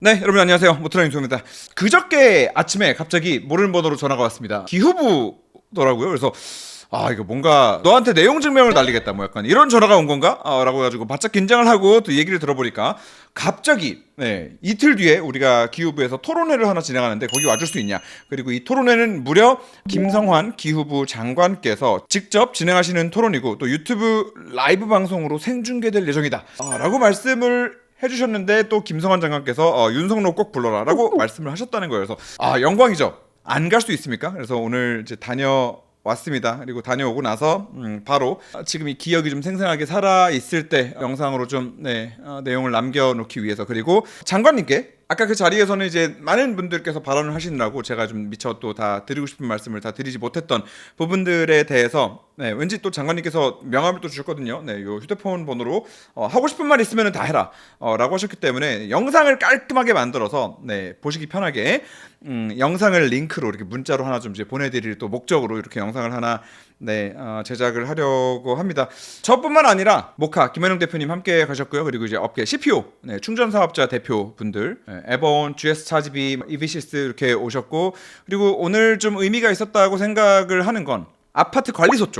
네, 여러분 안녕하세요. 모트라 윤소입니다. 그저께 아침에 갑자기 모르는 번호로 전화가 왔습니다. 기후부더라고요. 그래서 이거 뭔가 너한테 내용 증명을 날리겠다 뭐 약간 이런 전화가 온 건가? 라고 해가지고 바짝 긴장을 하고 또 얘기를 들어보니까 갑자기 이틀 뒤에 우리가 기후부에서 토론회를 하나 진행하는데 거기 와줄 수 있냐? 그리고 이 토론회는 무려 김성환 기후부 장관께서 직접 진행하시는 토론이고 또 유튜브 라이브 방송으로 생중계될 예정이다 라고 말씀을 해주셨는데 또 김성환 장관께서 윤석로 꼭 불러라라고 말씀을 하셨다는 거예요. 그래서 영광이죠. 안 갈 수 있습니까? 그래서 오늘 이제 다녀왔습니다. 그리고 다녀오고 나서 바로 지금 이 기억이 좀 생생하게 살아 있을 때 영상으로 좀 내용을 남겨놓기 위해서, 그리고 장관님께 아까 그 자리에서는 이제 많은 분들께서 발언을 하시느라고 제가 좀 미처 또 다 드리고 싶은 말씀을 다 드리지 못했던 부분들에 대해서 왠지 또 장관님께서 명함을 또 주셨거든요. 요 휴대폰 번호로 하고 싶은 말 있으면 다 해라 라고 하셨기 때문에 영상을 깔끔하게 만들어서 보시기 편하게 영상을 링크로 이렇게 문자로 하나 좀 이제 보내드릴 또 목적으로 이렇게 영상을 하나 제작을 하려고 합니다. 저뿐만 아니라 모카 김현웅 대표님 함께 가셨고요. 그리고 이제 업계 CPO 충전 사업자 대표분들 에버온, GS 차지비, 이비시스 이렇게 오셨고, 그리고 오늘 좀 의미가 있었다고 생각을 하는 건 아파트 관리소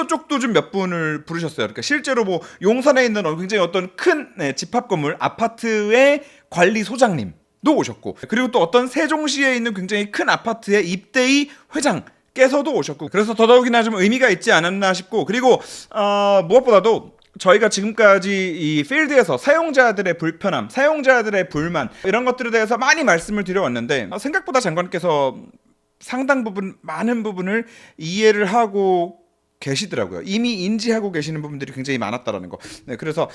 쪽도 좀 몇 분을 부르셨어요. 그러니까 실제로 뭐 용산에 있는 굉장히 어떤 큰 집합 건물 아파트의 관리소장님도 오셨고, 그리고 또 어떤 세종시에 있는 굉장히 큰 아파트의 입대의 회장 께서도 오셨고, 그래서 더더욱이나 좀 의미가 있지 않았나 싶고, 그리고 무엇보다도 저희가 지금까지 이 필드에서 사용자들의 불편함, 사용자들의 불만 이런 것들에 대해서 많이 말씀을 드려왔는데 생각보다 장관께서 상당 부분, 많은 부분을 이해를 하고 계시더라고요. 이미 인지하고 계시는 부분들이 굉장히 많았다라는 거. 그래서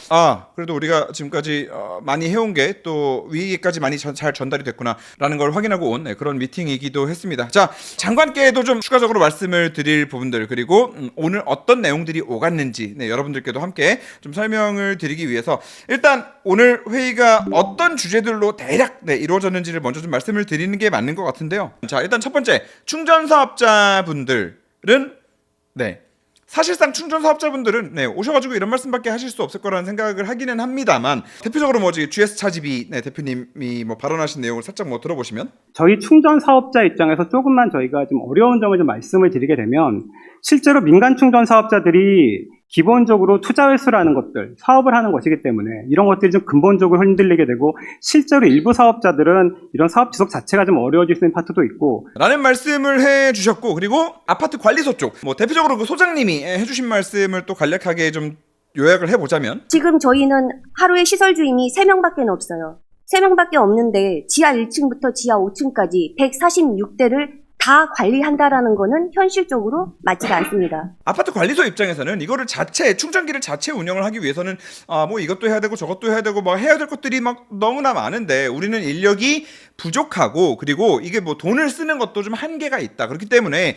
그래도 우리가 지금까지 많이 해온 게 또 위에까지 많이 잘 전달이 됐구나라는 걸 확인하고 온 그런 미팅이기도 했습니다. 자, 장관께도 좀 추가적으로 말씀을 드릴 부분들, 그리고 오늘 어떤 내용들이 오갔는지 여러분들께도 함께 좀 설명을 드리기 위해서 일단 오늘 회의가 어떤 주제들로 대략 이루어졌는지를 먼저 좀 말씀을 드리는 게 맞는 것 같은데요. 자, 일단 첫 번째, 충전 사업자분들은 사실상 충전 사업자분들은 오셔가지고 이런 말씀밖에 하실 수 없을 거라는 생각을 하기는 합니다만, 대표적으로 GS 차지비 대표님이 발언하신 내용을 살짝 들어보시면, 저희 충전 사업자 입장에서 조금만 저희가 좀 어려운 점을 좀 말씀을 드리게 되면, 실제로 민간 충전 사업자들이 기본적으로 투자 회수라는 것들, 사업을 하는 것이기 때문에 이런 것들이 좀 근본적으로 흔들리게 되고, 실제로 일부 사업자들은 이런 사업 지속 자체가 좀 어려워질 수 있는 파트도 있고 라는 말씀을 해주셨고, 그리고 아파트 관리소 쪽 대표적으로 그 소장님이 해주신 말씀을 또 간략하게 좀 요약을 해보자면, 지금 저희는 하루에 시설 주임이 3명밖에 없어요. 3명밖에 없는데 지하 1층부터 지하 5층까지 146대를 다 관리한다라는 거는 현실적으로 맞지가 않습니다. 아파트 관리소 입장에서는 이거를 충전기를 자체 운영을 하기 위해서는 이것도 해야 되고 저것도 해야 되고 해야 될 것들이 너무나 많은데 우리는 인력이 부족하고, 그리고 이게 돈을 쓰는 것도 좀 한계가 있다. 그렇기 때문에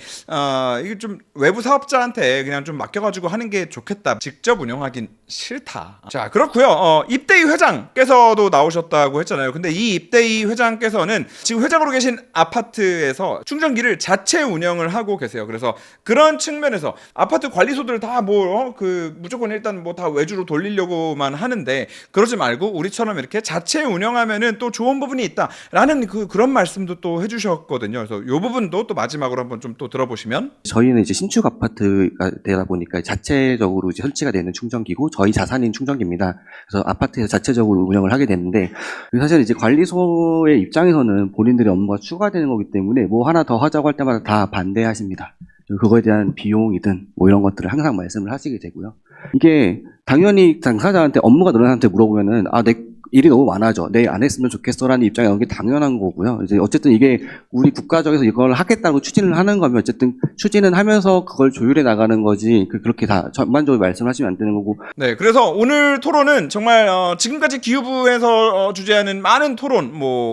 이게 좀 외부 사업자한테 그냥 좀 맡겨가지고 하는 게 좋겠다. 직접 운영하긴 싫다. 자, 그렇고요. 입대희 회장께서도 나오셨다고 했잖아요. 근데 이 입대희 회장께서는 지금 회장으로 계신 아파트에서 충전기를 자체 운영을 하고 계세요. 그래서 그런 측면에서 아파트 관리소들 다 무조건 일단 다 외주로 돌리려고만 하는데 그러지 말고 우리처럼 이렇게 자체 운영하면은 또 좋은 부분이 있다라는 그런 말씀도 또 해주셨거든요. 그래서 이 부분도 또 마지막으로 한번 좀 또 들어보시면, 저희는 이제 신축 아파트가 되다 보니까 자체적으로 이제 설치가 되는 충전기고 저희 자산인 충전기입니다. 그래서 아파트에서 자체적으로 운영을 하게 되는데, 사실 이제 관리소의 입장에서는 본인들의 업무가 추가되는 거기 때문에 하나 더 하자고 할 때마다 다 반대하십니다. 그거에 대한 비용이든 이런 것들을 항상 말씀을 하시게 되고요. 이게 당연히 당사자한테 업무가 늘어난 사람한테 물어보면은 내 일이 너무 많아져, 내일 안 했으면 좋겠어라는 입장이 나오는 게 당연한 거고요. 이제 어쨌든 이게 우리 국가적에서 이걸 하겠다고 추진을 하는 거면 어쨌든 추진은 하면서 그걸 조율해 나가는 거지, 그렇게 다 전반적으로 말씀하시면 안 되는 거고. 그래서 오늘 토론은 정말 지금까지 기후부에서 주재하는 많은 토론,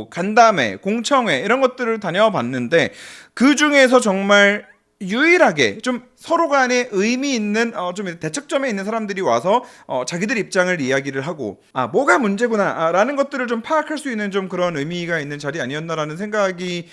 간담회, 공청회 이런 것들을 다녀봤는데 그 중에서 정말 유일하게 좀 서로 간에 의미 있는 좀 대척점에 있는 사람들이 와서 자기들 입장을 이야기를 하고 뭐가 문제구나 라는 것들을 좀 파악할 수 있는 좀 그런 의미가 있는 자리 아니었나라는 생각이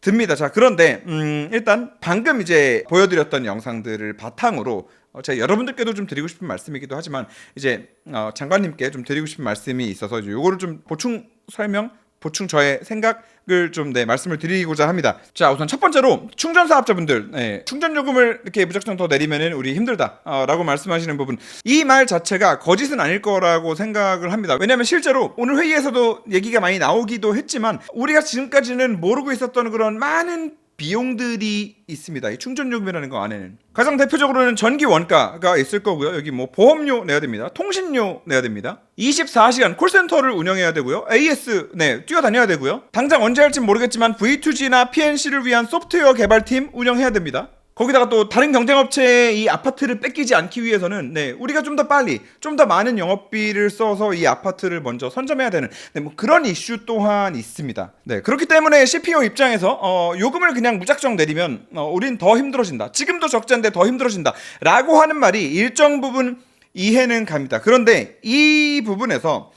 듭니다. 자, 그런데 일단 방금 이제 보여드렸던 영상들을 바탕으로 제가 여러분들께도 좀 드리고 싶은 말씀이기도 하지만 이제 장관님께 좀 드리고 싶은 말씀이 있어서 이제 요거를 좀 보충 설명 보충 저의 생각을 좀 말씀을 드리고자 합니다. 자, 우선 첫 번째로 충전 사업자분들, 충전 요금을 이렇게 무작정 더 내리면은 우리 힘들다라고 말씀하시는 부분, 이 말 자체가 거짓은 아닐 거라고 생각을 합니다. 왜냐하면 실제로 오늘 회의에서도 얘기가 많이 나오기도 했지만 우리가 지금까지는 모르고 있었던 그런 많은 비용들이 있습니다. 이 충전 요금이라는 거 안에는 가장 대표적으로는 전기 원가가 있을 거고요. 여기 뭐 보험료 내야 됩니다. 통신료 내야 됩니다. 24시간 콜센터를 운영해야 되고요. AS 뛰어다녀야 되고요. 당장 언제 할지 모르겠지만 V2G나 PNC를 위한 소프트웨어 개발팀 운영해야 됩니다. 거기다가 또 다른 경쟁업체의 이 아파트를 뺏기지 않기 위해서는 우리가 좀 더 빨리, 좀 더 많은 영업비를 써서 이 아파트를 먼저 선점해야 되는 뭐 그런 이슈 또한 있습니다. 그렇기 때문에 CPO 입장에서 요금을 그냥 무작정 내리면 우린 더 힘들어진다. 지금도 적자인데 더 힘들어진다. 라고 하는 말이 일정 부분 이해는 갑니다. 그런데 이 부분에서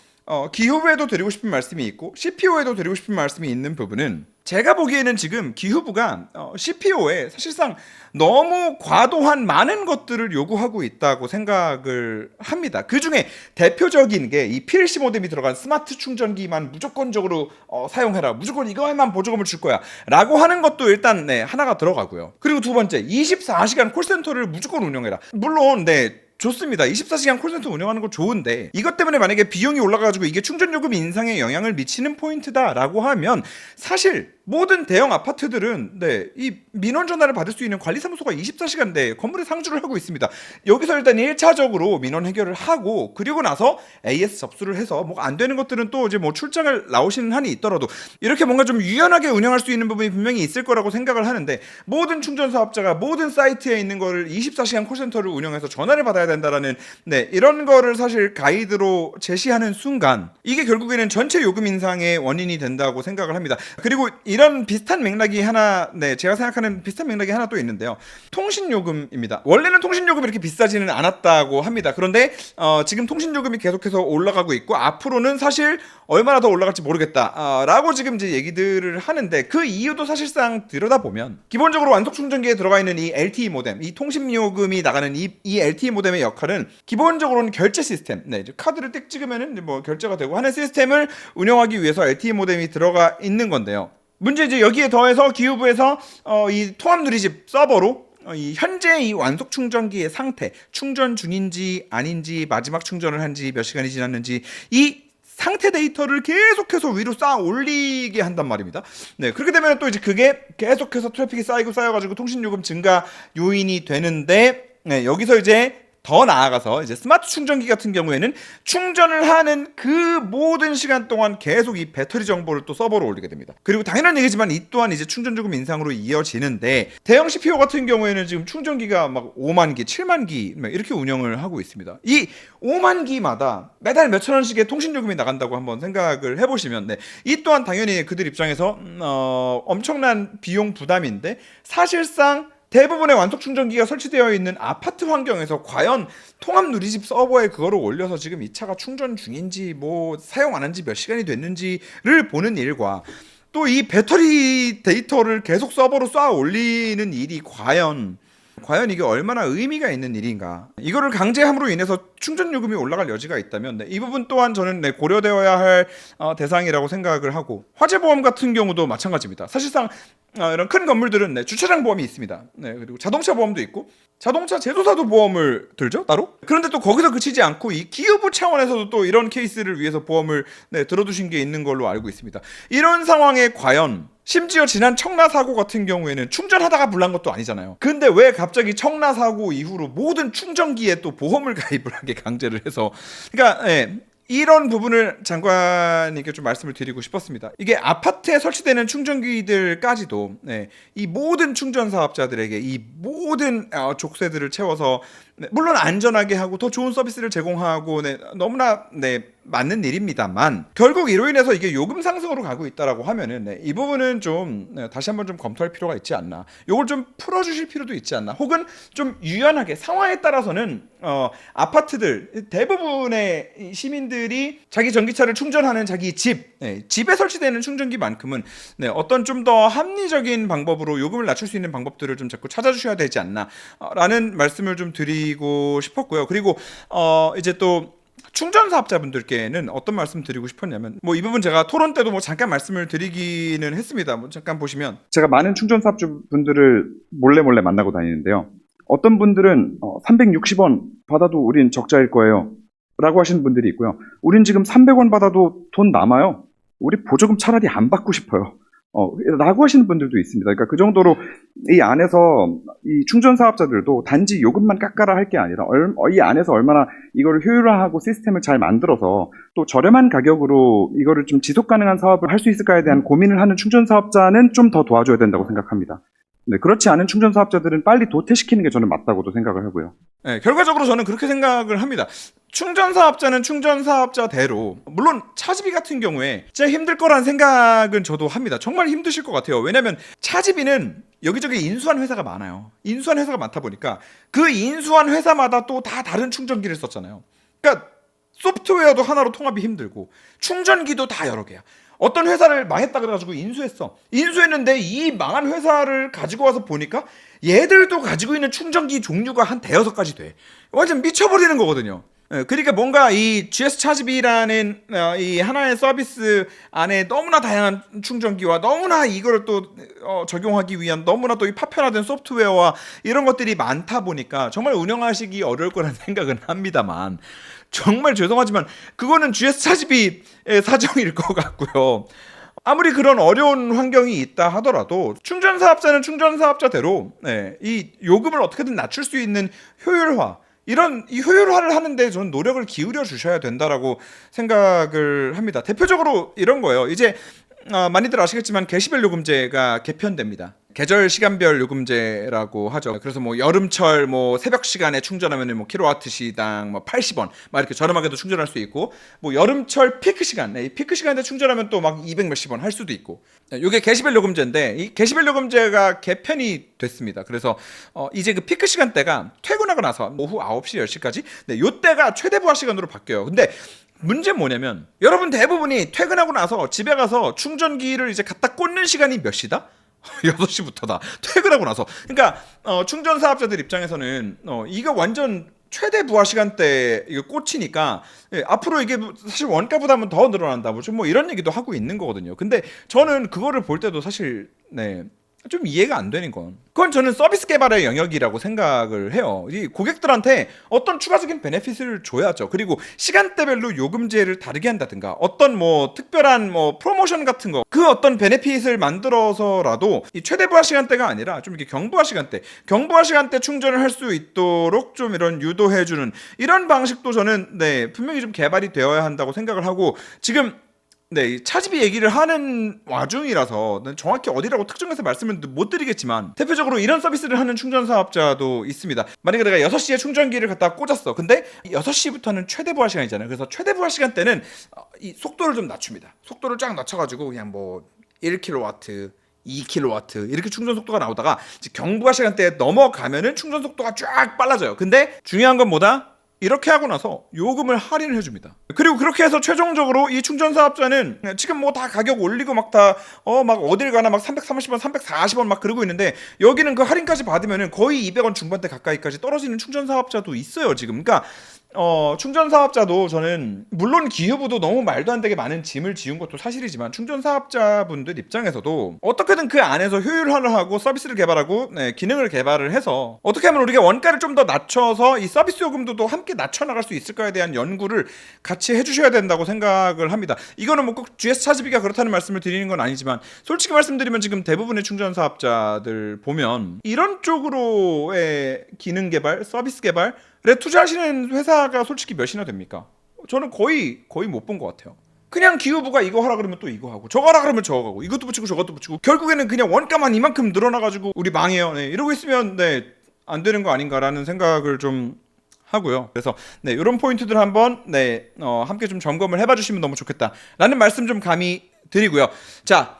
기후부에도 드리고 싶은 말씀이 있고 CPO에도 드리고 싶은 말씀이 있는 부분은, 제가 보기에는 지금 기후부가 CPO에 사실상 너무 과도한 많은 것들을 요구하고 있다고 생각을 합니다. 그 중에 대표적인 게 이 PLC 모뎀이 들어간 스마트 충전기만 무조건적으로 사용해라, 무조건 이거에만 보조금을 줄 거야 라고 하는 것도 일단 하나가 들어가고요. 그리고 두 번째, 24시간 콜센터를 무조건 운영해라. 물론 좋습니다. 24시간 콜센터 운영하는 거 좋은데, 이것 때문에 만약에 비용이 올라가가지고 이게 충전요금 인상에 영향을 미치는 포인트다라고 하면, 사실 모든 대형 아파트들은 이 민원 전화를 받을 수 있는 관리사무소가 24시간 건물에 상주를 하고 있습니다. 여기서 일단 1차적으로 민원 해결을 하고, 그리고 나서 AS 접수를 해서 뭐 안 되는 것들은 또 이제 뭐 출장을 나오시는 한이 있더라도 이렇게 뭔가 좀 유연하게 운영할 수 있는 부분이 분명히 있을 거라고 생각을 하는데, 모든 충전 사업자가 모든 사이트에 있는 거를 24시간 콜센터를 운영해서 전화를 받아야 된다라는 이런 거를 사실 가이드로 제시하는 순간 이게 결국에는 전체 요금 인상의 원인이 된다고 생각을 합니다. 그리고 이런 비슷한 맥락이 하나, 제가 생각하는 비슷한 맥락이 하나 또 있는데요. 통신요금입니다. 원래는 통신요금이 이렇게 비싸지는 않았다고 합니다. 그런데 지금 통신요금이 계속해서 올라가고 있고, 앞으로는 사실 얼마나 더 올라갈지 모르겠다라고 지금 이제 얘기들을 하는데, 그 이유도 사실상 들여다보면 기본적으로 완속 충전기에 들어가 있는 이 LTE 모뎀, 이 통신요금이 나가는 이 LTE 모뎀의 역할은 기본적으로는 결제 시스템, 이제 카드를 띡 찍으면은 뭐 결제가 되고 하는 시스템을 운영하기 위해서 LTE 모뎀이 들어가 있는 건데요. 문제 이제 여기에 더해서 기후부에서 이 통합 누리집 서버로 현재 이 완속 충전기의 상태, 충전 중인지 아닌지, 마지막 충전을 한지 몇 시간이 지났는지, 이 상태 데이터를 계속해서 위로 쌓아 올리게 한단 말입니다. 그렇게 되면 또 이제 그게 계속해서 트래픽이 쌓여가지고 통신요금 증가 요인이 되는데, 여기서 이제 더 나아가서 이제 스마트 충전기 같은 경우에는 충전을 하는 그 모든 시간 동안 계속 이 배터리 정보를 또 서버로 올리게 됩니다. 그리고 당연한 얘기지만 이 또한 이제 충전요금 인상으로 이어지는데, 대형 CPO 같은 경우에는 지금 충전기가 막 5만 기, 7만 기 이렇게 운영을 하고 있습니다. 이 5만 기마다 매달 몇천 원씩의 통신요금이 나간다고 한번 생각을 해보시면, 이 또한 당연히 그들 입장에서 엄청난 비용 부담인데, 사실상 대부분의 완속 충전기가 설치되어 있는 아파트 환경에서 과연 통합 누리집 서버에 그거를 올려서 지금 이 차가 충전 중인지 뭐 사용 안 한지 몇 시간이 됐는지를 보는 일과, 또 이 배터리 데이터를 계속 서버로 쌓아 올리는 일이 과연 이게 얼마나 의미가 있는 일인가. 이거를 강제함으로 인해서 충전요금이 올라갈 여지가 있다면 이 부분 또한 저는 고려되어야 할 대상이라고 생각을 하고, 화재보험 같은 경우도 마찬가지입니다. 사실상 이런 큰 건물들은 주차장 보험이 있습니다. 그리고 자동차 보험도 있고, 자동차 제조사도 보험을 들죠, 따로. 그런데 또 거기서 그치지 않고 이 기후부 차원에서도 또 이런 케이스를 위해서 보험을 들어두신 게 있는 걸로 알고 있습니다. 이런 상황에 과연, 심지어 지난 청라 사고 같은 경우에는 충전하다가 불난 것도 아니잖아요. 근데 왜 갑자기 청라 사고 이후로 모든 충전기에 또 보험을 가입을 하게 강제를 해서, 그러니까 이런 부분을 장관님께 좀 말씀을 드리고 싶었습니다. 이게 아파트에 설치되는 충전기들까지도 이 모든 충전 사업자들에게 이 모든 족쇄들을 채워서 물론 안전하게 하고 더 좋은 서비스를 제공하고 너무나 맞는 일입니다만, 결국 이로 인해서 이게 요금 상승으로 가고 있다라고 하면은 이 부분은 좀 다시 한번 좀 검토할 필요가 있지 않나. 요걸 좀 풀어주실 필요도 있지 않나. 혹은 좀 유연하게 상황에 따라서는 아파트들 대부분의 시민들이 자기 전기차를 충전하는 자기 집에 설치되는 충전기만큼은 어떤 좀 더 합리적인 방법으로 요금을 낮출 수 있는 방법들을 좀 자꾸 찾아주셔야 되지 않나라는 말씀을 좀 드리고 싶었고요. 그리고 이제 또 충전 사업자분들께는 어떤 말씀 드리고 싶었냐면 뭐 이 부분 제가 토론 때도 뭐 잠깐 말씀을 드리기는 했습니다. 뭐 잠깐 보시면 제가 많은 충전 사업주분들을 몰래 만나고 다니는데요. 어떤 분들은 360원 받아도 우린 적자일 거예요 라고 하시는 분들이 있고요. 우린 지금 300원 받아도 돈 남아요. 우리 보조금 차라리 안 받고 싶어요. 라고 하시는 분들도 있습니다. 그러니까 그 정도로 이 안에서 이 충전 사업자들도 단지 요금만 깎아라 할 게 아니라 이 안에서 얼마나 이거를 효율화하고 시스템을 잘 만들어서 또 저렴한 가격으로 이거를 좀 지속 가능한 사업을 할 수 있을까에 대한 고민을 하는 충전 사업자는 좀 더 도와줘야 된다고 생각합니다. 네, 그렇지 않은 충전 사업자들은 빨리 도태시키는 게 저는 맞다고도 생각을 하고요. 네, 결과적으로 저는 그렇게 생각을 합니다. 충전 사업자는 충전 사업자대로 물론 차집이 같은 경우에 진짜 힘들 거란 생각은 저도 합니다. 정말 힘드실 것 같아요. 왜냐하면 차집이는 여기저기 인수한 회사가 많아요. 인수한 회사가 많다 보니까 그 인수한 회사마다 또 다 다른 충전기를 썼잖아요. 그러니까 소프트웨어도 하나로 통합이 힘들고 충전기도 다 여러 개야. 어떤 회사를 망했다 그래가지고 인수했어. 인수했는데 이 망한 회사를 가지고 와서 보니까 얘들도 가지고 있는 충전기 종류가 한 대여섯 가지 돼. 완전 미쳐버리는 거거든요. 그러니까 뭔가 이 GS 차집이라는 이 하나의 서비스 안에 너무나 다양한 충전기와 너무나 이걸 또 적용하기 위한 너무나 또 이 파편화된 소프트웨어와 이런 것들이 많다 보니까 정말 운영하시기 어려울 거라는 생각은 합니다만 정말 죄송하지만 그거는 GS 차집이 사정일 것 같고요. 아무리 그런 어려운 환경이 있다 하더라도 충전 사업자는 충전 사업자대로 이 요금을 어떻게든 낮출 수 있는 효율화 이런 이 효율화를 하는데 저는 노력을 기울여 주셔야 된다라고 생각을 합니다. 대표적으로 이런 거예요. 이제 많이들 아시겠지만 계시별 요금제가 개편됩니다. 계절 시간별 요금제라고 하죠. 그래서 뭐 여름철 뭐 새벽 시간에 충전하면 뭐 킬로와트 시당 뭐 80원 막 이렇게 저렴하게도 충전할 수 있고 뭐 여름철 피크 시간, 이 피크 시간에 충전하면 또 막 200 몇십 원 할 수도 있고. 이게 계시별 요금제인데 이 계시별 요금제가 개편이 됐습니다. 그래서 이제 그 피크 시간대가 퇴근하고 나서 오후 9시 10시까지 요때가 최대 부하 시간으로 바뀌어요. 근데 문제는 뭐냐면 여러분 대부분이 퇴근하고 나서 집에 가서 충전기를 이제 갖다 꽂는 시간이 몇 시다? 6시부터다. 퇴근하고 나서. 그러니까 충전 사업자들 입장에서는 이거 완전 최대 부하 시간대 이거 꽂히니까 앞으로 이게 사실 원가 부담은 더 늘어난다. 뭐 이런 얘기도 하고 있는 거거든요. 근데 저는 그거를 볼 때도 사실 좀 이해가 안 되는 건 그건 저는 서비스 개발의 영역이라고 생각을 해요. 이 고객들한테 어떤 추가적인 베네핏을 줘야죠. 그리고 시간대별로 요금제를 다르게 한다든가 어떤 뭐 특별한 뭐 프로모션 같은 거 그 어떤 베네핏을 만들어서라도 이 최대 부하 시간대가 아니라 좀 이렇게 경부하 시간대 충전을 할 수 있도록 좀 이런 유도해주는 이런 방식도 저는 분명히 좀 개발이 되어야 한다고 생각을 하고 지금 이 차집이 얘기를 하는 와중이라서 정확히 어디라고 특정해서 말씀을 못 드리겠지만 대표적으로 이런 서비스를 하는 충전 사업자도 있습니다. 만약에 내가 6시에 충전기를 갖다 꽂았어. 근데 6시부터는 최대 부하 시간이잖아요. 그래서 최대 부하 시간 때는 이 속도를 좀 낮춥니다. 속도를 쫙 낮춰가지고 그냥 뭐 1kW 2kW 이렇게 충전 속도가 나오다가 이제 경부하 시간대에 넘어가면은 충전 속도가 쫙 빨라져요. 근데 중요한 건 뭐다? 이렇게 하고 나서 요금을 할인을 해줍니다. 그리고 그렇게 해서 최종적으로 이 충전 사업자는 지금 뭐 다 가격 올리고 막 다 막 어딜 가나 막 330원, 340원 막 그러고 있는데 여기는 그 할인까지 받으면은 거의 200원 중반대 가까이까지 떨어지는 충전 사업자도 있어요, 지금. 그러니까 충전 사업자도 저는 물론 기후부도 너무 말도 안 되게 많은 짐을 지운 것도 사실이지만 충전 사업자분들 입장에서도 어떻게든 그 안에서 효율화를 하고 서비스를 개발하고 기능을 개발을 해서 어떻게 하면 우리가 원가를 좀 더 낮춰서 이 서비스 요금도 또 함께 낮춰 나갈 수 있을까에 대한 연구를 같이 해주셔야 된다고 생각을 합니다. 이거는 뭐 꼭 GS 차집이가 그렇다는 말씀을 드리는 건 아니지만 솔직히 말씀드리면 지금 대부분의 충전 사업자들 보면 이런 쪽으로의 기능 개발, 서비스 개발에 투자하시는 회사가 솔직히 몇이나 됩니까? 저는 거의 못 본 것 같아요. 그냥 기후부가 이거 하라 그러면 또 이거 하고 저거 하라 그러면 저거 하고 이것도 붙이고 저것도 붙이고 결국에는 그냥 원가만 이만큼 늘어나가지고 우리 망해요. 이러고 있으면 안 되는 거 아닌가라는 생각을 좀 하고요. 그래서 이런 포인트들 한번 함께 좀 점검을 해봐 주시면 너무 좋겠다라는 말씀 좀 감히 드리고요. 자,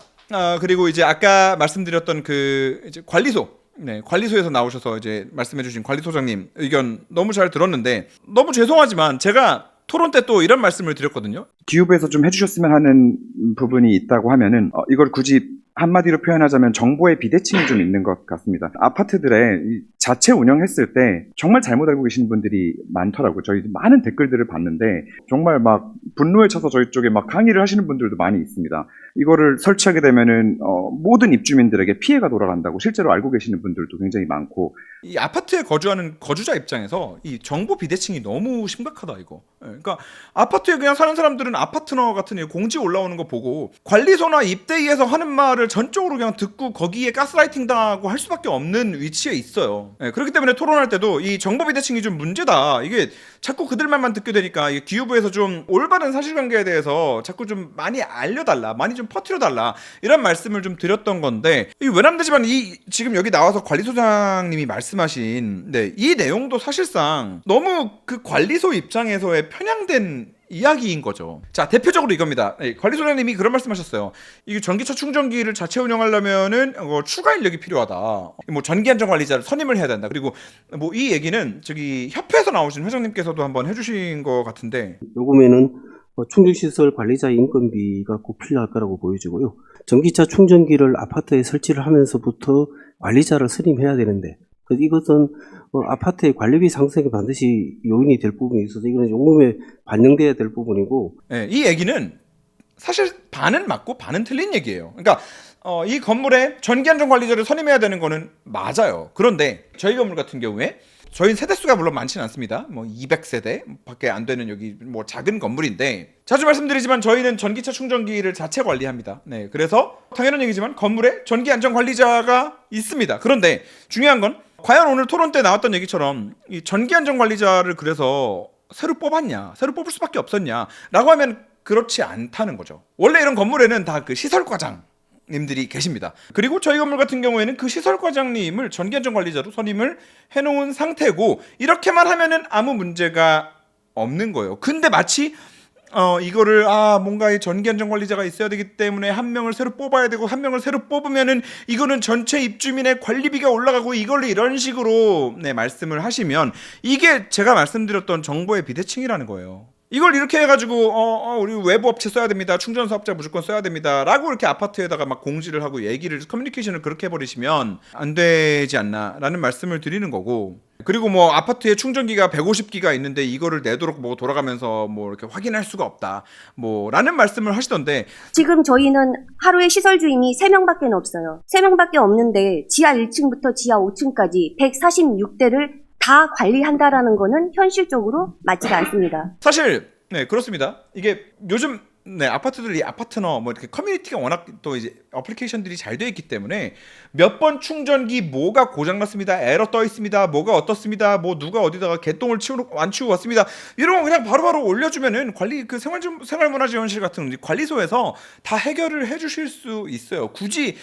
그리고 이제 아까 말씀드렸던 그 이제 관리소에서 나오셔서 이제 말씀해주신 관리소장님 의견 너무 잘 들었는데 너무 죄송하지만 제가 토론 때 또 이런 말씀을 드렸거든요. 기후부에서 좀 해주셨으면 하는 부분이 있다고 하면은 이걸 굳이 한마디로 표현하자면 정보의 비대칭이 좀 있는 것 같습니다. 아파트들의 이 자체 운영했을 때 정말 잘못 알고 계신 분들이 많더라고요. 저희 많은 댓글들을 봤는데 정말 막 분노에 차서 저희 쪽에 막 강의를 하시는 분들도 많이 있습니다. 이거를 설치하게 되면은 모든 입주민들에게 피해가 돌아간다고 실제로 알고 계시는 분들도 굉장히 많고, 이 아파트에 거주하는 거주자 입장에서 이 정보 비대칭이 너무 심각하다 이거. 예, 그러니까 아파트에 그냥 사는 사람들은 아파트너 같은 이 공지 올라오는 거 보고 관리소나 입대위에서 하는 말을 전적으로 그냥 듣고 거기에 가스라이팅 당하고 할 수밖에 없는 위치에 있어요. 예, 그렇기 때문에 토론할 때도 이 정보 비대칭이 좀 문제다. 이게 자꾸 그들 말만 듣게 되니까 이 기후부에서 좀 올바른 사실관계에 대해서 자꾸 좀 많이 알려달라, 많이 좀 퍼뜨려달라 이런 말씀을 좀 드렸던 건데, 이 외람되지만 이 지금 여기 나와서 관리소장님이 말씀하신 이 내용도 사실상 너무 그 관리소 입장에서의 편향된 이야기인 거죠. 자, 대표적으로 이겁니다. 관리소장님이 그런 말씀하셨어요. 이게 전기차 충전기를 자체 운영하려면은 추가 인력이 필요하다. 뭐 전기안전관리자를 선임을 해야 된다. 그리고 뭐 이 얘기는 저기 협회에서 나오신 회장님께서도 한번 해주신 것 같은데, 요금에는 충전시설 관리자 인건비가 꼭 필요할 거라고 보여지고요. 전기차 충전기를 아파트에 설치를 하면서부터 관리자를 선임해야 되는데, 이것은 아파트의 관리비 상승에 반드시 요인이 될 부분이 있어서 이거는 요금에 반영돼야 될 부분이고. 네, 이 얘기는 사실 반은 맞고 반은 틀린 얘기예요. 그러니까 이 건물에 전기안전관리자를 선임해야 되는 거는 맞아요. 그런데 저희 건물 같은 경우에 저희 세대수가 물론 많지는 않습니다. 뭐 200세대 밖에 안 되는 여기 뭐 작은 건물인데, 자주 말씀드리지만 저희는 전기차 충전기를 자체 관리합니다. 네, 그래서 당연한 얘기지만 건물에 전기안전관리자가 있습니다. 그런데 중요한 건 과연 오늘 토론 때 나왔던 얘기처럼 이 전기안전관리자를 그래서 새로 뽑았냐, 새로 뽑을 수밖에 없었냐 라고 하면 그렇지 않다는 거죠. 원래 이런 건물에는 다 그 시설과장 님들이 계십니다. 그리고 저희 건물 같은 경우에는 그 시설과장님을 전기안전관리자로 선임을 해놓은 상태고, 이렇게만 하면은 아무 문제가 없는 거예요. 근데 마치 이거를 뭔가 이 전기안전관리자가 있어야 되기 때문에 한 명을 새로 뽑아야 되고, 한 명을 새로 뽑으면은 이거는 전체 입주민의 관리비가 올라가고, 이걸 이런 식으로 말씀을 하시면 이게 제가 말씀드렸던 정보의 비대칭이라는 거예요. 이걸 이렇게 해가지고 우리 외부 업체 써야 됩니다, 충전 사업자 무조건 써야 됩니다 라고 이렇게 아파트에다가 막 공지를 하고 얘기를, 커뮤니케이션을 그렇게 해버리시면 안 되지 않나 라는 말씀을 드리는 거고, 그리고 뭐 아파트에 충전기가 150기가 있는데 이거를 내도록 뭐 돌아가면서 뭐 이렇게 확인할 수가 없다 뭐 라는 말씀을 하시던데, 지금 저희는 하루에 시설 주임이 3명밖에 없어요. 3명밖에 없는데 지하 1층부터 지하 5층까지 146대를 다 관리한다라는 거는 현실적으로 맞지가 않습니다. 사실 그렇습니다. 이게 요즘 아파트들이 아파트너 뭐 이렇게 커뮤니티가 워낙 또 이제 어플리케이션들이 잘 되어 있기 때문에 몇 번 충전기 뭐가 고장났습니다, 에러 떠 있습니다, 뭐가 어떻습니다, 뭐 누가 어디다가 개똥을 안 치우고 왔습니다, 이런 거 그냥 바로바로 올려주면은 관리 그 생활문화지원실 같은 관리소에서 다 해결을 해주실 수 있어요. 굳이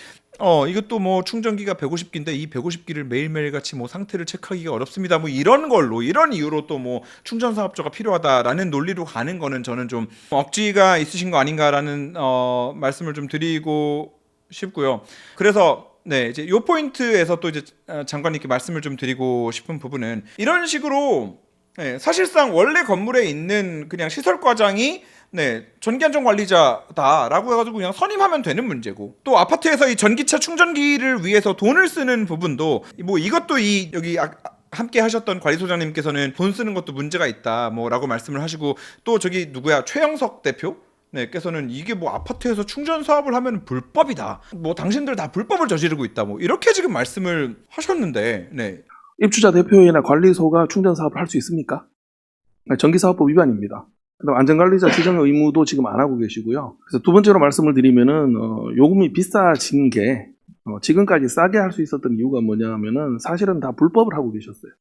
이것도 뭐 충전기가 150기인데 이 150기를 매일매일 같이 뭐 상태를 체크하기가 어렵습니다, 뭐 이런 걸로, 이런 이유로 또 뭐 충전 사업자가 필요하다라는 논리로 가는 거는 저는 좀 억지가 있으신 거 아닌가라는 말씀을 좀 드리고 싶고요. 그래서 이제 요 포인트에서 또 이제 장관님께 말씀을 좀 드리고 싶은 부분은, 이런 식으로 사실상 원래 건물에 있는 그냥 시설과장이 전기안전관리자다라고 해가지고 그냥 선임하면 되는 문제고, 또 아파트에서 이 전기차 충전기를 위해서 돈을 쓰는 부분도 뭐 이것도 여기 함께 하셨던 관리소장님께서는 돈 쓰는 것도 문제가 있다 뭐라고 말씀을 하시고, 또 저기 누구야 최영석 대표 께서는 이게 뭐 아파트에서 충전 사업을 하면 불법이다, 뭐 당신들 다 불법을 저지르고 있다, 뭐 이렇게 지금 말씀을 하셨는데, 입주자 대표회나 관리소가 충전 사업을 할 수 있습니까? 전기사업법 위반입니다. 그다음 안전관리자 지정의 의무도 지금 안 하고 계시고요. 그래서 두 번째로 말씀을 드리면은 요금이 비싸진 게 지금까지 싸게 할 수 있었던 이유가 뭐냐면은 사실은 다 불법을 하고 계셨어요.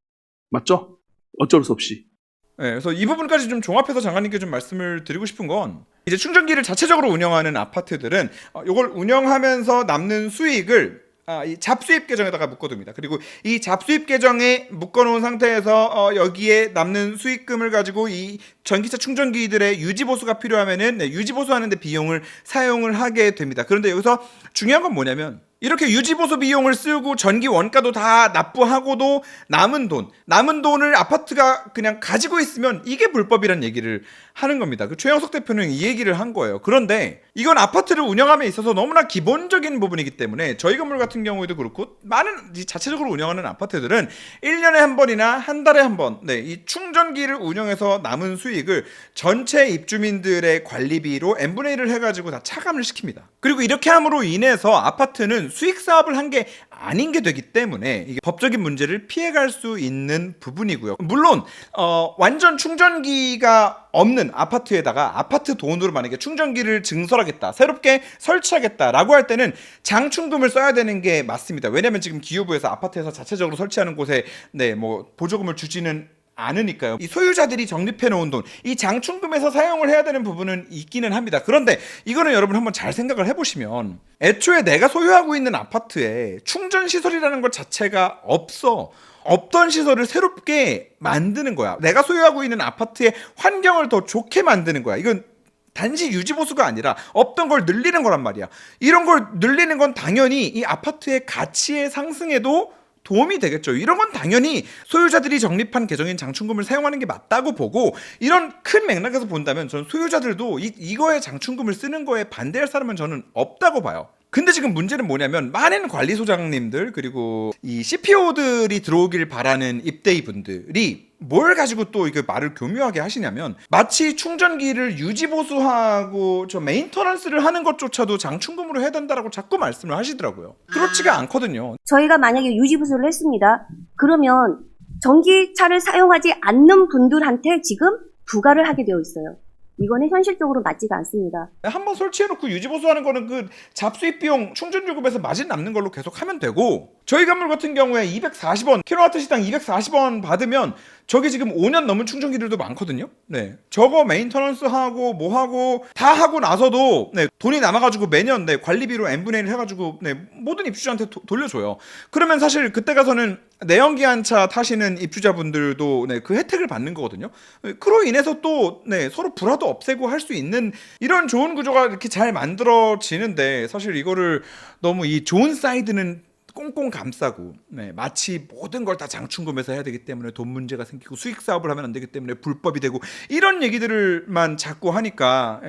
맞죠? 어쩔 수 없이. 그래서 이 부분까지 좀 종합해서 장관님께 좀 말씀을 드리고 싶은 건, 이제 충전기를 자체적으로 운영하는 아파트들은 이걸 운영하면서 남는 수익을 이 잡수입 계정에다가 묶어둡니다. 그리고 이 잡수입 계정에 묶어놓은 상태에서 여기에 남는 수익금을 가지고 이 전기차 충전기들의 유지보수가 필요하면은 유지보수하는데 비용을 사용을 하게 됩니다. 그런데 여기서 중요한 건 뭐냐면, 이렇게 유지보수 비용을 쓰고 전기 원가도 다 납부하고도 남은 돈을 아파트가 그냥 가지고 있으면 이게 불법이란 얘기를 하는 겁니다. 그 최영석 대표는 이 얘기를 한 거예요. 그런데 이건 아파트를 운영함에 있어서 너무나 기본적인 부분이기 때문에 저희 건물 같은 경우에도 그렇고 많은 자체적으로 운영하는 아파트들은 1년에 한 번이나 한 달에 한 번, 이 충전기를 운영해서 남은 수익을 전체 입주민들의 관리비로 n분의 1을 해가지고 다 차감을 시킵니다. 그리고 이렇게 함으로 인해서 아파트는 수익 사업을 한 게 아닌 게 되기 때문에 이게 법적인 문제를 피해갈 수 있는 부분이고요. 물론 완전 충전기가 없는 아파트에다가 아파트 돈으로 만약에 충전기를 증설하겠다, 새롭게 설치하겠다라고 할 때는 장충금을 써야 되는 게 맞습니다. 왜냐하면 지금 기후부에서 아파트에서 자체적으로 설치하는 곳에 보조금을 주지는 않으니까요. 이 소유자들이 적립해 놓은 돈, 이 장충금에서 사용을 해야 되는 부분은 있기는 합니다. 그런데 이거는 여러분 한번 잘 생각을 해보시면 애초에 내가 소유하고 있는 아파트에 충전 시설이라는 것 자체가 없던 시설을 새롭게 만드는 거야. 내가 소유하고 있는 아파트의 환경을 더 좋게 만드는 거야. 이건 단지 유지보수가 아니라 없던 걸 늘리는 거란 말이야. 이런 걸 늘리는 건 당연히 이 아파트의 가치의 상승에도 도움이 되겠죠. 이런 건 당연히 소유자들이 적립한 계정인 장충금을 사용하는 게 맞다고 보고, 이런 큰 맥락에서 본다면 저는 소유자들도 이거에 장충금을 쓰는 거에 반대할 사람은 저는 없다고 봐요. 근데 지금 문제는 뭐냐면 많은 관리소장님들 그리고 이 CPO들이 들어오길 바라는 입대인분들이 뭘 가지고 또 이게 말을 교묘하게 하시냐면 마치 충전기를 유지보수하고 저 메인터넌스를 하는 것조차도 장충금으로 해야 된다라고 자꾸 말씀을 하시더라고요. 그렇지가 않거든요. 저희가 만약에 유지보수를 했습니다. 그러면 전기차를 사용하지 않는 분들한테 지금 부과를 하게 되어 있어요. 이거는 현실적으로 맞지가 않습니다. 한번 설치해놓고 유지보수하는 거는 그 잡수입 비용 충전요금에서 마진 남는 걸로 계속 하면 되고, 저희 건물 같은 경우에 240원, 킬로와트 시당 240원 받으면 저게 지금 5년 넘은 충전기들도 많거든요. 저거 메인터넌스 하고 뭐 하고 다 하고 나서도 돈이 남아가지고 매년 관리비로 n분의 1 해가지고 모든 입주자한테 돌려줘요. 그러면 사실 그때 가서는 내연기관차 타시는 입주자분들도 그 혜택을 받는 거거든요. 그로 인해서 또 서로 불화도 없애고 할 수 있는 이런 좋은 구조가 이렇게 잘 만들어지는데, 사실 이거를 너무 이 좋은 사이드는 꽁꽁 감싸고 마치 모든 걸 다 장충금해서 해야 되기 때문에 돈 문제가 생기고 수익 사업을 하면 안 되기 때문에 불법이 되고 이런 얘기들만 자꾸 하니까,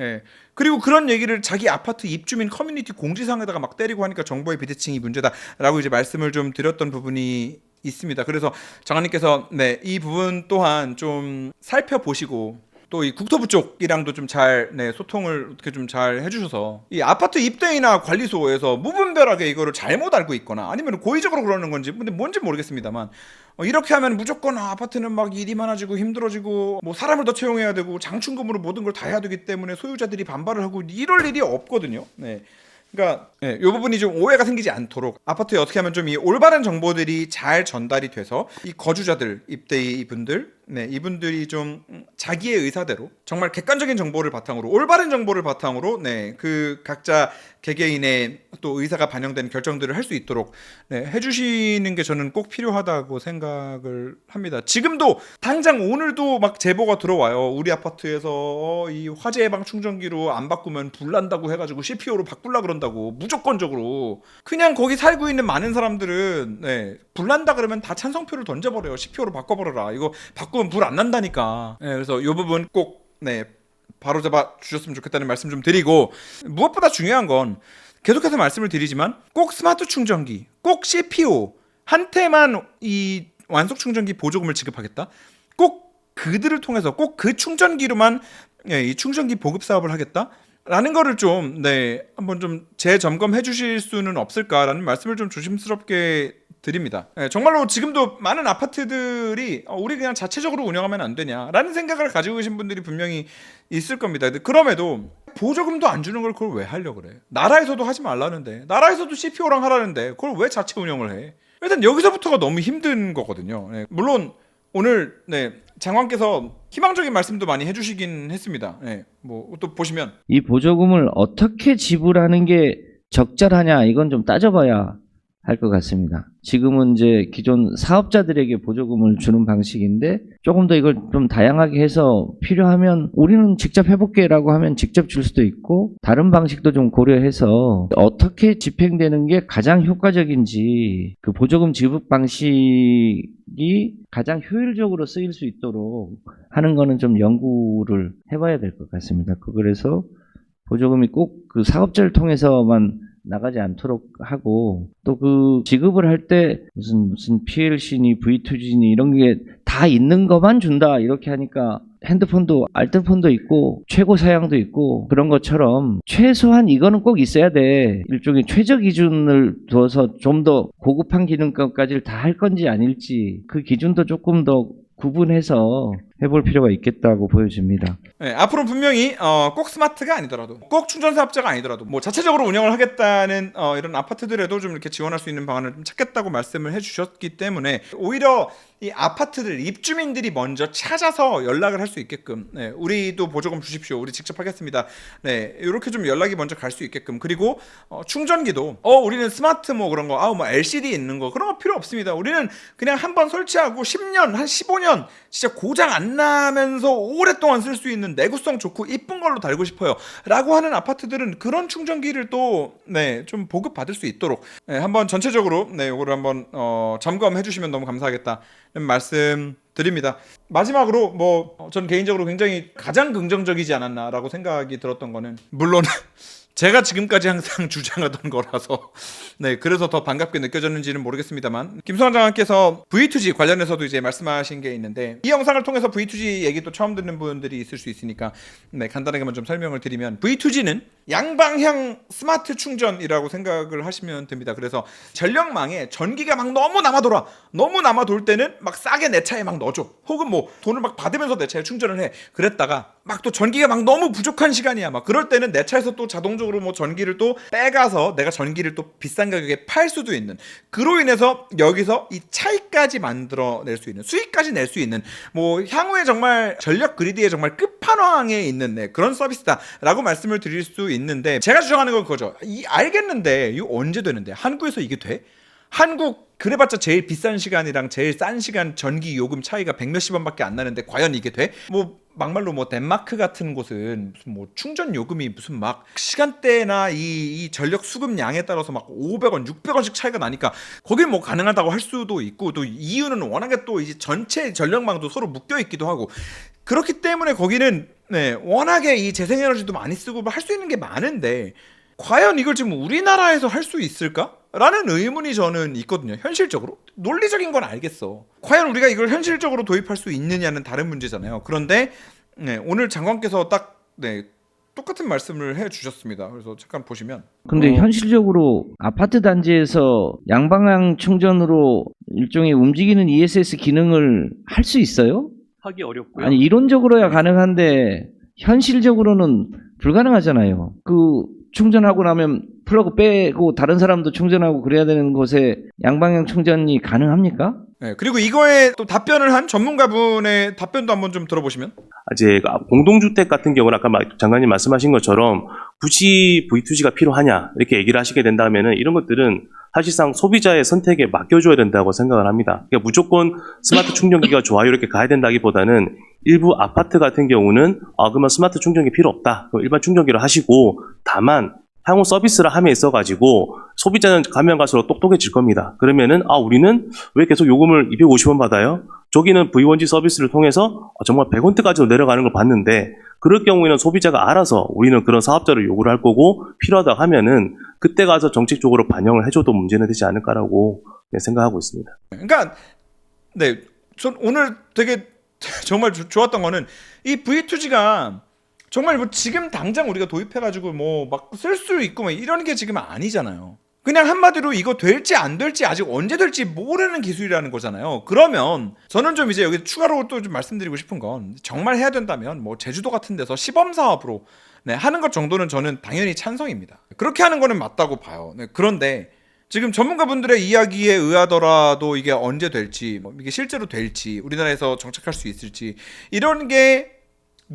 그리고 그런 얘기를 자기 아파트 입주민 커뮤니티 공지사항에다가 막 때리고 하니까 정보의 비대칭이 문제다라고 이제 말씀을 좀 드렸던 부분이 있습니다. 그래서 장관님께서 이 부분 또한 좀 살펴보시고 또 이 국토부 쪽이랑도 좀 잘 소통을 어떻게 좀 잘 해주셔서 이 아파트 입대인이나 관리소에서 무분별하게 이거를 잘못 알고 있거나 아니면 고의적으로 그러는 건지 뭔지 모르겠습니다만, 이렇게 하면 무조건 아파트는 막 일이 많아지고 힘들어지고 뭐 사람을 더 채용해야 되고 장충금으로 모든 걸 다 해야 되기 때문에 소유자들이 반발을 하고 이럴 일이 없거든요. 그러니까 이 부분이 좀 오해가 생기지 않도록 아파트에 어떻게 하면 좀 이 올바른 정보들이 잘 전달이 돼서 이 거주자들, 입대인분들 이분들이 좀 자기의 의사대로 정말 객관적인 정보를 바탕으로, 올바른 정보를 바탕으로 그 각자 개개인의 또 의사가 반영된 결정들을 할 수 있도록 해주시는 게 저는 꼭 필요하다고 생각을 합니다. 지금도 당장 오늘도 막 제보가 들어와요. 우리 아파트에서 이 화재 예방 충전기로 안 바꾸면 불난다고 해가지고 CPO로 바꾸려 그런다고, 무조건적으로. 그냥 거기 살고 있는 많은 사람들은 불난다 그러면 다 찬성표를 던져버려요. CPO로 바꿔버려라. 이거 바꾸면 불 안 난다니까. 그래서 이 부분 꼭 바로 잡아 주셨으면 좋겠다는 말씀 좀 드리고, 무엇보다 중요한 건 계속해서 말씀을 드리지만 꼭 스마트 충전기, 꼭 CPO 한테만 이 완속 충전기 보조금을 지급하겠다, 꼭 그들을 통해서 꼭 그 충전기로만 이 충전기 보급 사업을 하겠다라는 거를 좀 한번 좀 재점검해 주실 수는 없을까라는 말씀을 좀 조심스럽게 드립니다. 정말로 지금도 많은 아파트들이 우리 그냥 자체적으로 운영하면 안 되냐라는 생각을 가지고 계신 분들이 분명히 있을 겁니다. 근데 그럼에도 보조금도 안 주는 걸 그걸 왜 하려고 그래? 나라에서도 하지 말라는데, 나라에서도 CPO랑 하라는데 그걸 왜 자체 운영을 해? 일단 여기서부터가 너무 힘든 거거든요. 물론 오늘 장관께서 희망적인 말씀도 많이 해주시긴 했습니다. 뭐 또 보시면 이 보조금을 어떻게 지불하는 게 적절하냐, 이건 좀 따져봐야 할 것 같습니다. 지금은 이제 기존 사업자들에게 보조금을 주는 방식인데 조금 더 이걸 좀 다양하게 해서 필요하면 우리는 직접 해볼게라고 하면 직접 줄 수도 있고 다른 방식도 좀 고려해서 어떻게 집행되는 게 가장 효과적인지 그 보조금 지급 방식이 가장 효율적으로 쓰일 수 있도록 하는 거는 좀 연구를 해봐야 될 것 같습니다. 그래서 보조금이 꼭 그 사업자를 통해서만 나가지 않도록 하고 또 그 지급을 할 때 무슨 PLC니 V2G니 이런 게 다 있는 것만 준다 이렇게 하니까 핸드폰도 알뜰폰도 있고 최고 사양도 있고 그런 것처럼 최소한 이거는 꼭 있어야 돼. 일종의 최저 기준을 두어서 좀 더 고급한 기능까지를 다 할 건지 아닐지 그 기준도 조금 더 구분해서 해볼 필요가 있겠다고 보여집니다. 네, 앞으로 분명히 꼭 스마트가 아니더라도 꼭 충전 사업자가 아니더라도 뭐 자체적으로 운영을 하겠다는 이런 아파트들에도 좀 이렇게 지원할 수 있는 방안을 좀 찾겠다고 말씀을 해주셨기 때문에 오히려 이 아파트들 입주민들이 먼저 찾아서 연락을 할 수 있게끔 네, 우리도 보조금 주십시오. 우리 직접 하겠습니다. 네, 이렇게 좀 연락이 먼저 갈 수 있게끔 그리고 충전기도 우리는 스마트 뭐 그런 거 뭐 LCD 있는 거 그런 거 필요 없습니다. 우리는 그냥 한번 설치하고 10년 한 15년 진짜 고장 안 나면서 오랫동안 쓸 수 있는 내구성 좋고 이쁜 걸로 달고 싶어요 라고 하는 아파트들은 그런 충전기를 또 네, 좀 보급받을 수 있도록 네, 한번 전체적으로 네, 요거를 한번 점검해 주시면 너무 감사하겠다 말씀 드립니다. 마지막으로 뭐 전 개인적으로 굉장히 가장 긍정적이지 않았나라고 생각이 들었던 거는 물론 제가 지금까지 항상 주장하던 거라서 네 그래서 더 반갑게 느껴졌는지는 모르겠습니다만 김성환 장관께서 V2G 관련해서도 이제 말씀하신 게 있는데 이 영상을 통해서 V2G 얘기도 처음 듣는 분들이 있을 수 있으니까 네 간단하게만 좀 설명을 드리면 V2G는 양방향 스마트 충전이라고 생각을 하시면 됩니다. 그래서 전력망에 전기가 막 너무 남아 돌 때는 막 싸게 내 차에 막 넣어줘. 혹은 뭐 돈을 막 받으면서 내 차에 충전을 해. 그랬다가 막 또 전기가 막 너무 부족한 시간이야. 막 그럴 때는 내 차에서 또 자동적으로 뭐 전기를 또 빼가서 내가 전기를 또 비싼 가격에 팔 수도 있는. 그로 인해서 여기서 이 차이까지 만들어낼 수 있는 수익까지 낼 수 있는 뭐 향후에 정말 전력 그리드의 정말 끝판왕에 있는 네, 그런 서비스다라고 말씀을 드릴 수 있는데 제가 주장하는 건 그거죠. 알겠는데 이거 언제 되는데 한국에서 이게 돼? 한국 그래봤자 제일 비싼 시간이랑 제일 싼 시간 전기 요금 차이가 100몇십 원밖에 안 나는데 과연 이게 돼? 뭐 막말로 뭐 덴마크 같은 곳은 무슨 뭐 충전 요금이 무슨 막 시간대나 이 전력 수급 양에 따라서 막 500원, 600원씩 차이가 나니까 거긴 뭐 가능하다고 할 수도 있고 또 이유는 워낙에 또 이제 전체 전력망도 서로 묶여 있기도 하고 그렇기 때문에 거기는 네, 워낙에 이 재생에너지도 많이 쓰고 할 수 있는 게 많은데 과연 이걸 지금 우리나라에서 할 수 있을까? 라는 의문이 저는 있거든요. 현실적으로. 논리적인 건 알겠어. 과연 우리가 이걸 현실적으로 도입할 수 있느냐는 다른 문제잖아요. 그런데 네, 오늘 장관께서 딱 네, 똑같은 말씀을 해주셨습니다. 그래서 잠깐 보시면 근데 현실적으로 아파트 단지에서 양방향 충전으로 일종의 움직이는 ESS 기능을 할 수 있어요? 하기 어렵고요. 아니 이론적으로야 가능한데 현실적으로는 불가능하잖아요. 그 충전하고 나면 플러그 빼고 다른 사람도 충전하고 그래야 되는 곳에 양방향 충전이 가능합니까? 네, 그리고 이거에 또 답변을 한 전문가분의 답변도 한번 좀 들어보시면 이제 공동주택 같은 경우는 아까 장관님 말씀하신 것처럼 굳이 V2G가 필요하냐 이렇게 얘기를 하시게 된다면은 이런 것들은 사실상 소비자의 선택에 맡겨줘야 된다고 생각을 합니다. 그러니까 무조건 스마트 충전기가 좋아요 이렇게 가야 된다기보다는 일부 아파트 같은 경우는 그러면 스마트 충전기 필요 없다. 그럼 일반 충전기를 하시고 다만 향후 서비스를 함에 있어가지고 소비자는 가면 갈수록 똑똑해질 겁니다. 그러면은 우리는 왜 계속 요금을 250원 받아요? 저기는 V1G 서비스를 통해서 정말 100원대까지도 내려가는 걸 봤는데 그럴 경우에는 소비자가 알아서 우리는 그런 사업자를 요구를 할 거고 필요하다 하면은 그때 가서 정책적으로 반영을 해줘도 문제는 되지 않을까라고 생각하고 있습니다. 그러니까 네, 전 오늘 되게 정말 좋았던 거는 이 V2G가 정말 뭐 지금 당장 우리가 도입해가지고 뭐 막 쓸 수 있고 뭐 이런 게 지금 아니잖아요. 그냥 한마디로 이거 될지 안 될지 아직 언제 될지 모르는 기술이라는 거잖아요. 그러면 저는 좀 이제 여기 추가로 또 좀 말씀드리고 싶은 건 정말 해야 된다면 뭐 제주도 같은 데서 시범 사업으로 네, 하는 것 정도는 저는 당연히 찬성입니다. 그렇게 하는 거는 맞다고 봐요. 네, 그런데 지금 전문가분들의 이야기에 의하더라도 이게 언제 될지 뭐 이게 실제로 될지 우리나라에서 정착할 수 있을지 이런 게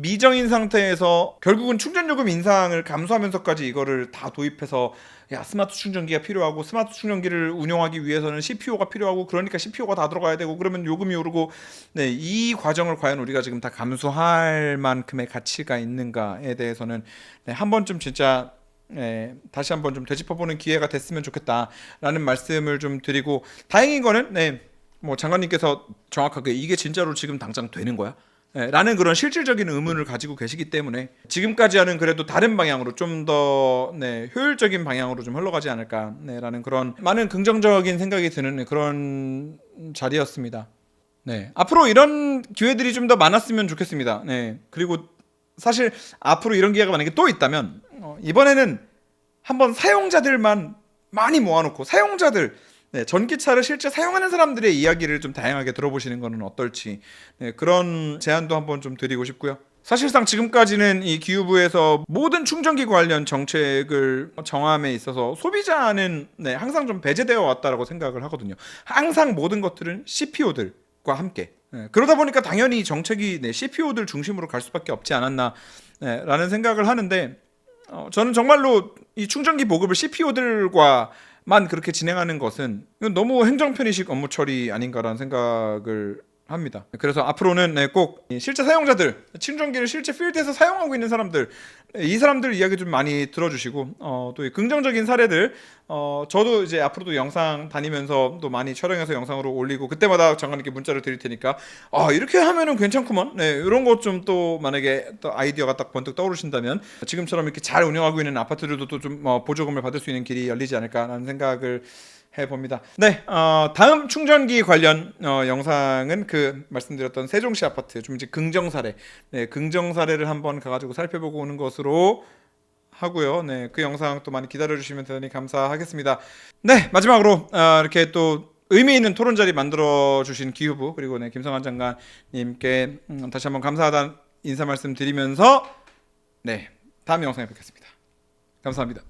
미정인 상태에서 결국은 충전요금 인상을 감수하면서까지 이거를 다 도입해서 야 스마트 충전기가 필요하고 스마트 충전기를 운영하기 위해서는 CPU가 필요하고 그러니까 CPU가 다 들어가야 되고 그러면 요금이 오르고 네, 이 과정을 과연 우리가 지금 다 감수할 만큼의 가치가 있는가에 대해서는 네, 한 번쯤 진짜 네, 다시 한번 좀 되짚어보는 기회가 됐으면 좋겠다라는 말씀을 좀 드리고 다행인 거는 네, 뭐 장관님께서 정확하게 이게 진짜로 지금 당장 되는 거야? 네, 라는 그런 실질적인 의문을 가지고 계시기 때문에 지금까지와는 그래도 다른 방향으로 좀 더 네, 효율적인 방향으로 좀 흘러가지 않을까 네, 라는 그런 많은 긍정적인 생각이 드는 그런 자리였습니다. 네, 앞으로 이런 기회들이 좀 더 많았으면 좋겠습니다. 네, 그리고 사실 앞으로 이런 기회가 만약에 또 있다면 이번에는 한번 사용자들만 많이 모아놓고 사용자들 네, 전기차를 실제 사용하는 사람들의 이야기를 좀 다양하게 들어보시는 거는 어떨지 네, 그런 제안도 한번 좀 드리고 싶고요. 사실상 지금까지는 이 기후부에서 모든 충전기 관련 정책을 정함에 있어서 소비자는 네, 항상 좀 배제되어 왔다라고 생각을 하거든요. 항상 모든 것들은 CPO들과 함께 그러다 보니까 당연히 정책이 네, CPO들 중심으로 갈 수밖에 없지 않았나 네, 라는 생각을 하는데 저는 정말로 이 충전기 보급을 CPO들과만 그렇게 진행하는 것은 이건 너무 행정편의식 업무 처리 아닌가라는 생각을 합니다. 그래서 앞으로는 네, 꼭 실제 사용자들, 충전기를 실제 필드에서 사용하고 있는 사람들, 이 사람들 이야기 좀 많이 들어주시고 또 이 긍정적인 사례들 저도 이제 앞으로도 영상 다니면서 또 많이 촬영해서 영상으로 올리고 그때마다 장관님께 문자를 드릴 테니까 이렇게 하면은 괜찮구먼. 네, 이런 것 좀 또 만약에 또 아이디어가 딱 번뜩 떠오르신다면 지금처럼 이렇게 잘 운영하고 있는 아파트들도 또 좀 보조금을 받을 수 있는 길이 열리지 않을까라는 생각을 해봅니다. 네, 다음 충전기 관련 영상은 그 말씀드렸던 세종시 아파트 좀 이제 긍정 사례, 네, 긍정 사례를 한번 가가지고 살펴보고 오는 것으로 하고요. 네, 그 영상 또 많이 기다려주시면 대단히 감사하겠습니다. 네, 마지막으로 이렇게 또 의미 있는 토론 자리 만들어 주신 기후부 그리고 네, 김성환 장관님께 다시 한번 감사하다는 인사 말씀 드리면서 네, 다음 영상에 뵙겠습니다. 감사합니다.